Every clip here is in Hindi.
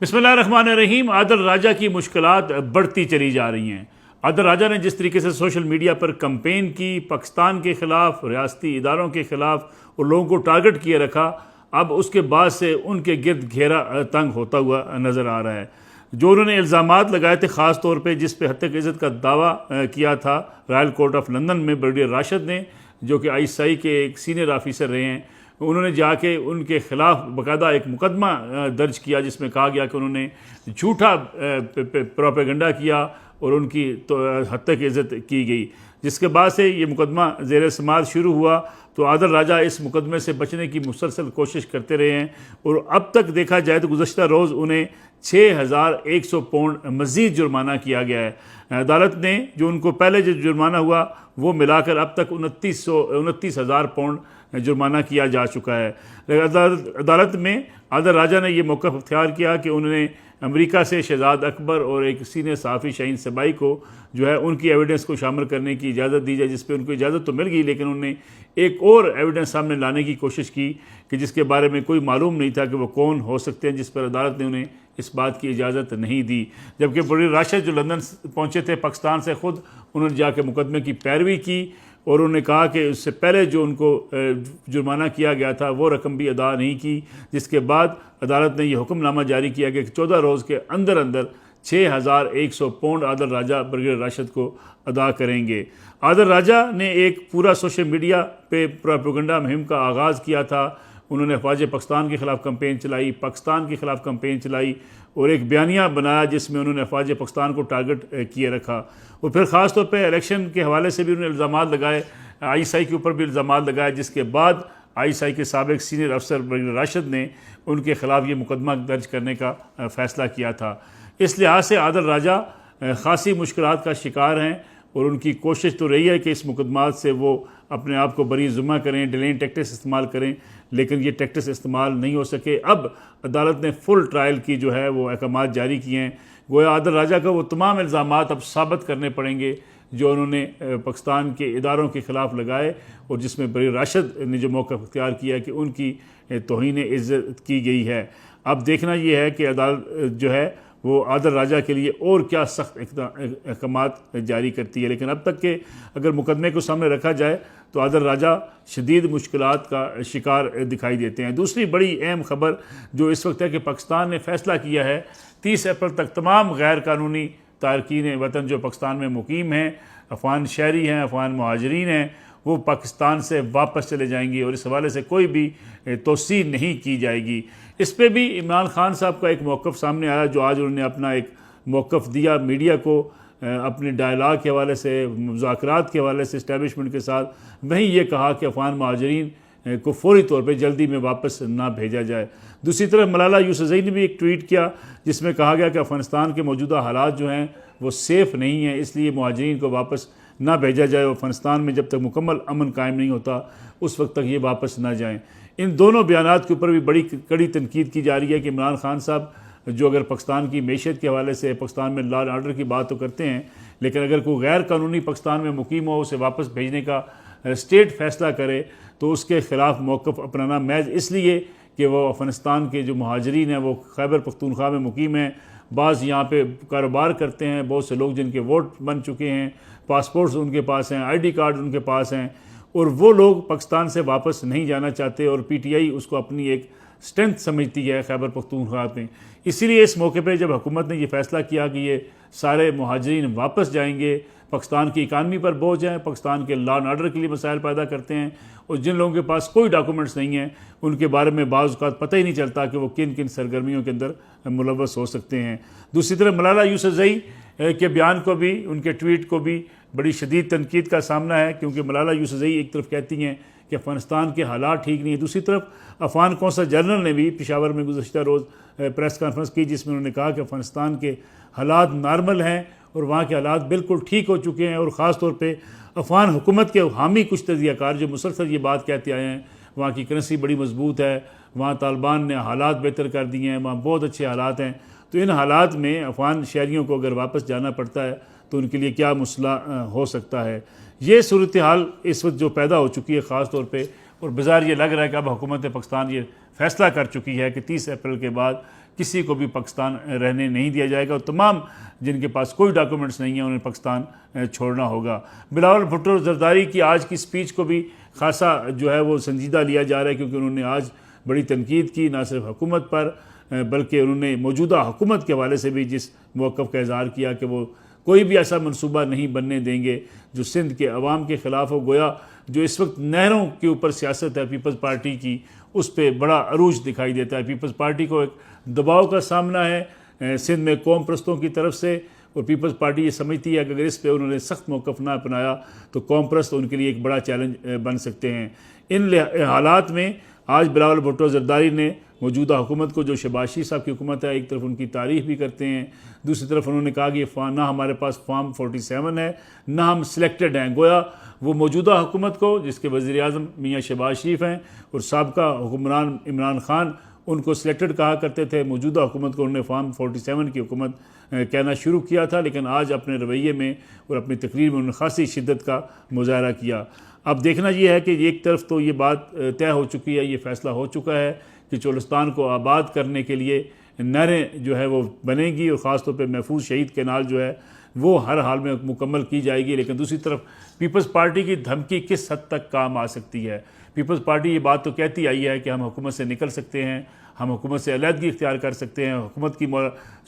बिस्मिल्लाहिर्रहमानिर्रहीम। आदिल राजा की मुश्किलात बढ़ती चली जा रही हैं। आदिल राजा ने जिस तरीके से सोशल मीडिया पर कंपेन की, पाकिस्तान के ख़िलाफ़, रियासती इदारों के ख़िलाफ़ और लोगों को टारगेट किए रखा, अब उसके बाद से उनके गिर्द घेरा तंग होता हुआ नज़र आ रहा है। जो उन्होंने इल्ज़ामात लगाए थे ख़ास तौर पर, जिस पे हत्या की इज़्ज़त का दावा किया था रॉयल कोर्ट ऑफ लंदन में ब्रिगेडियर राशिद ने, जो कि ISI के एक सीनियर ऑफिसर रहे हैं, उन्होंने जाके उनके ख़िलाफ़ बाकायदा एक मुकदमा दर्ज किया जिसमें कहा गया कि उन्होंने झूठा प्रोपेगेंडा किया और उनकी तो हत्या की इज़्ज़त की गई। जिसके बाद से ये मुकदमा ज़ेर समाअत शुरू हुआ, तो आदिल राजा इस मुकदमे से बचने की मुसलसल कोशिश करते रहे हैं और अब तक देखा जाए तो गुज़श्ता रोज़ उन्हें 6100 पाउंड मज़ीद जुर्माना किया गया है। अदालत ने जो उनको पहले जो जुर्माना हुआ वो मिलाकर अब तक 29,000 पाउंड जुर्माना किया जा चुका है। अदालत में आदिल राजा ने यह मौक़िफ़ अख्तियार किया कि उन्होंने अमेरिका से शहजाद अकबर और एक सीनियर सहाफ़ी शाहीन सबाई को जो है उनकी एविडेंस को शामिल करने की इजाज़त दी जाए, जिस पर उनको इजाज़त तो मिल गई, लेकिन उन्होंने एक और एविडेंस सामने लाने की कोशिश की कि जिसके बारे में कोई मालूम नहीं था कि वो कौन हो सकते हैं, जिस पर अदालत ने उन्हें इस बात की इजाज़त नहीं दी। जबकि ब्रिगेडियर राशिद जो लंदन पहुँचे थे पाकिस्तान से, ख़ुद उन्होंने जाके मुकदमे की पैरवी की और उन्होंने कहा कि उससे पहले जो उनको जुर्माना किया गया था वो रकम भी अदा नहीं की। जिसके बाद अदालत ने यह हुक्मनामा जारी किया कि 14 रोज़ के अंदर अंदर 6100 पाउंड आदिल राजा ब्रिगेडियर राशिद को अदा करेंगे। आदिल राजा ने एक पूरा सोशल मीडिया पे प्रोपेगेंडा मुहिम का आगाज़ किया था। उन्होंने अफ़वाज पाकिस्तान के ख़िलाफ़ कंपेन चलाई, पाकिस्तान के ख़िलाफ़ कंपेन चलाई और एक बयानिया बनाया जिसमें उन्होंने अफ़वाज पाकिस्तान को टारगेट किए रखा। और फिर ख़ास तौर पे इलेक्शन के हवाले से भी उन्होंने इल्ज़ामात लगाए, ISI के ऊपर भी इल्ज़ामात लगाए, जिसके बाद ISI के साबिक़ सीनियर अफसर ब्रिगेडियर राशिद ने उनके ख़िलाफ़ ये मुकदमा दर्ज करने का फ़ैसला किया था। इस लिहाज से आदिल राजा ख़ासी मुश्किलात का शिकार हैं और उनकी कोशिश तो रही है कि इस मुकदमात से वो अपने आप को बरी ज़ुम्मा करें, डिलेइंग टैक्टिक्स इस्तेमाल करें, लेकिन ये टैक्टिक्स इस्तेमाल नहीं हो सके। अब अदालत ने फुल ट्रायल की जो है वो अहकामात जारी किए हैं। गोया आदिल राजा का वो तमाम इल्ज़ामात अब साबित करने पड़ेंगे जो उन्होंने पाकिस्तान के इदारों के ख़िलाफ़ लगाए और जिसमें ब्रिगेडियर राशिद ने जो मौक़िफ़ अख्तियार किया कि उनकी तौहीन इज़्ज़त की गई है। अब देखना ये है कि अदालत जो है वो आदिल राजा के लिए और क्या सख्त अहकामात जारी करती है। लेकिन अब तक के अगर मुकदमे को सामने रखा जाए तो आदिल राजा शदीद मुश्किलात का शिकार दिखाई देते हैं। दूसरी बड़ी अहम ख़बर जो इस वक्त है कि पाकिस्तान ने फ़ैसला किया है 30 अप्रैल तक तमाम गैर कानूनी तारकीन वतन जो पाकिस्तान में मुकीम हैं, अफ़गान शहरी हैं, अफ़गान मुहाजिरीन हैं, वो पाकिस्तान से वापस चले जाएंगी और इस हवाले से कोई भी तोसी नहीं की जाएगी। इस पर भी इमरान खान साहब का एक मौक़िफ़ सामने आया, जो आज उन्होंने अपना एक मौक़िफ़ दिया मीडिया को अपने डायलॉग के हवाले से, मुज़ाकरात के हवाले से इस्टेब्लिशमेंट के साथ। वहीं ये कहा कि अफ़गान मुहाजिरीन को फौरी तौर पे जल्दी में वापस ना भेजा जाए। दूसरी तरफ मलाला यूसुफ़ज़ई ने भी एक ट्वीट किया जिसमें कहा गया कि अफ़गानिस्तान के मौजूदा हालात जो हैं वो सेफ़ नहीं हैं, इसलिए मुहाजिरीन को वापस ना भेजा जाए और अफ़गानिस्तान में जब तक मुकम्मल अमन कायम नहीं होता उस वक्त तक ये वापस ना जाएँ। इन दोनों बयानात के ऊपर भी बड़ी कड़ी तनकीद की जा रही है कि इमरान खान साहब जो अगर पाकिस्तान की मैशत के हवाले से पाकिस्तान में लॉ एंड ऑर्डर की बात तो करते हैं, लेकिन अगर कोई गैर कानूनी पाकिस्तान में मुकीम हो उसे वापस भेजने का स्टेट फ़ैसला करे तो उसके ख़िलाफ़ मौक़िफ़ अपनाना महज इसलिए कि वो अफ़गानिस्तान के जो मुहाजिरीन हैं वो खैबर पख्तूनख्वा में मुकीम हैं, बाज़ यहाँ पे कारोबार करते हैं, बहुत से लोग जिनके वोट बन चुके हैं, पासपोर्ट्स उनके पास हैं, ID कार्ड उनके पास हैं और वो लोग पाकिस्तान से वापस नहीं जाना चाहते और PTI उसको अपनी एक स्ट्रेंथ समझती है खैबर पख्तूनख्वा में। इसीलिए इस मौके पे जब हुकूमत ने ये फ़ैसला किया कि ये सारे मुहाजिरीन वापस जाएंगे, पाकिस्तान की इकानमी पर बोझ हैं, पाकिस्तान के लॉ एंड ऑर्डर के लिए मसाइल पैदा करते हैं और जिन लोगों के पास कोई डॉक्यूमेंट्स नहीं हैं उनके बारे में बाज़ औक़ात पता ही नहीं चलता कि वो किन किन सरगर्मियों के अंदर मुलव्वस हो सकते हैं। दूसरी तरफ मलाला यूसुफ़ज़ई के बयान को भी, उनके ट्वीट को भी बड़ी शदीद तनकीद का सामना है, क्योंकि मलाला यूसुफ़ज़ई एक तरफ कहती हैं कि अफ़गानिस्तान के हालात ठीक नहीं है, दूसरी तरफ अफ़गान कौंसल जनरल ने भी पेशावर में गुज़श्ता रोज़ प्रेस कॉन्फ्रेंस की जिसमें उन्होंने कहा कि अफ़गानिस्तान के हालात नॉर्मल हैं और वहाँ के हालात बिल्कुल ठीक हो चुके हैं और ख़ास तौर पे अफ़गान हुकूमत के हामी कुछ तजज़ियाकार जो मुसलसल ये बात कहते आए हैं, वहाँ की करेंसी बड़ी मजबूत है, वहाँ तालिबान ने हालात बेहतर कर दिए हैं, वहाँ बहुत अच्छे हालात हैं। तो इन हालात में अफ़गान शहरियों को अगर वापस जाना पड़ता है तो उनके लिए क्या मसला हो सकता है। ये सूरत हाल इस वक्त जो पैदा हो चुकी है ख़ास तौर पर, और बाज़ार ये लग रहा है कि अब हुकूमत पाकिस्तान ये फैसला कर चुकी है कि 30 अप्रैल के बाद किसी को भी पाकिस्तान रहने नहीं दिया जाएगा और तमाम जिनके पास कोई डॉक्यूमेंट्स नहीं है उन्हें पाकिस्तान छोड़ना होगा। बिलावल भुट्टो जरदारी की आज की स्पीच को भी खासा जो है वो संजीदा लिया जा रहा है, क्योंकि उन्होंने आज बड़ी तनकीद की, ना सिर्फ हुकूमत पर बल्कि उन्होंने मौजूदा हुकूमत के हवाले से भी जिस मौक़िफ़ का इज़हार किया कि वो कोई भी ऐसा मनसूबा नहीं बनने देंगे जो सिंध के अवाम के ख़िलाफ़ हो। गोया जो इस वक्त नहरों के ऊपर सियासत है पीपल्स पार्टी की, उस पर बड़ा अरूज दिखाई देता है। पीपल्स पार्टी को एक दबाव का सामना है सिंध में कौम परस्तों की तरफ से, और पीपल्स पार्टी ये समझती है कि अगर इस पर उन्होंने सख्त मौक़िफ़ ना अपनाया तो कौम परस्त उनके लिए एक बड़ा चैलेंज बन सकते हैं। इन हालात में आज बिलावल भुट्टो जरदारी ने मौजूदा हुकूमत को, जो शहबाज शरीफ साहब की हुकूमत है, एक तरफ उनकी तारीफ़ भी करते हैं, दूसरी तरफ उन्होंने कहा कि ना हमारे पास फॉर्म 47 है, ना हम सिलेक्टेड हैं। गोया वो मौजूदा हुकूमत को, जिसके वज़ीर आज़म मियाँ शहबाज शरीफ हैं और साबका हुक्मरान इमरान खान उनको सिलेक्टेड कहा करते थे, मौजूदा हुकूमत को उन्होंने फॉर्म 47 की हुकूमत कहना शुरू किया था। लेकिन आज अपने रवैये में और अपनी तकरीर में उन्होंने खासी शिद्दत का मुजाहरा किया। अब देखना ये है कि एक तरफ तो ये बात तय हो चुकी है, ये फ़ैसला हो चुका है कि चोलिस्तान को आबाद करने के लिए नहरें जो है वो बनेंगी और ख़ास तौर पे महफूज शहीद कैनाल जो है वो हर हाल में मुकम्मल की जाएगी। लेकिन दूसरी तरफ पीपल्स पार्टी की धमकी किस हद तक काम आ सकती है। पीपल्स पार्टी ये बात तो कहती आई है कि हम हुकूमत से निकल सकते हैं, हम हुकूमत से अलहदगी इख्तियार कर सकते हैं, हुकूमत की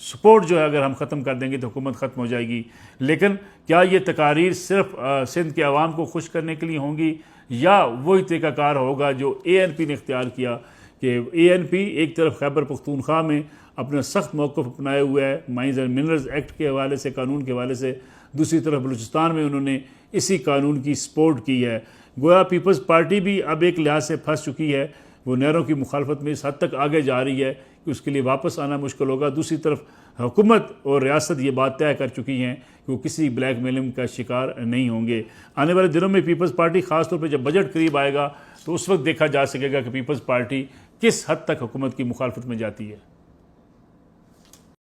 सपोर्ट जो है अगर हम ख़त्म कर देंगे तो हुकूमत ख़त्म हो जाएगी। लेकिन क्या ये तकारीर सिर्फ सिंध के अवाम को खुश करने के लिए होंगी, या वही तरीक़ाकार होगा जो ANP ने इख्तियार किया कि ANP एक तरफ खैबर पख्तूनख्वा में अपना सख्त मौक़िफ़ अपनाए हुए है माइंस एंड मिनरल्स एक्ट के हवाले से, कानून के हवाले से, दूसरी तरफ बलूचिस्तान में उन्होंने इसी कानून की सपोर्ट की है। गोया पीपल्स पार्टी भी अब एक लिहाज से फंस चुकी है, वो नहरों की मुखालफत में इस हद तक आगे जा रही है कि उसके लिए वापस आना मुश्किल होगा। दूसरी तरफ हुकूमत और रियासत ये बात तय कर चुकी हैं कि वो किसी ब्लैकमेलिंग का शिकार नहीं होंगे। आने वाले दिनों में पीपल्स पार्टी ख़ासतौर पर जब बजट करीब आएगा तो उस वक्त देखा जा सकेगा कि पीपल्स पार्टी किस हद तक हुकूमत की मुखालफत में जाती है।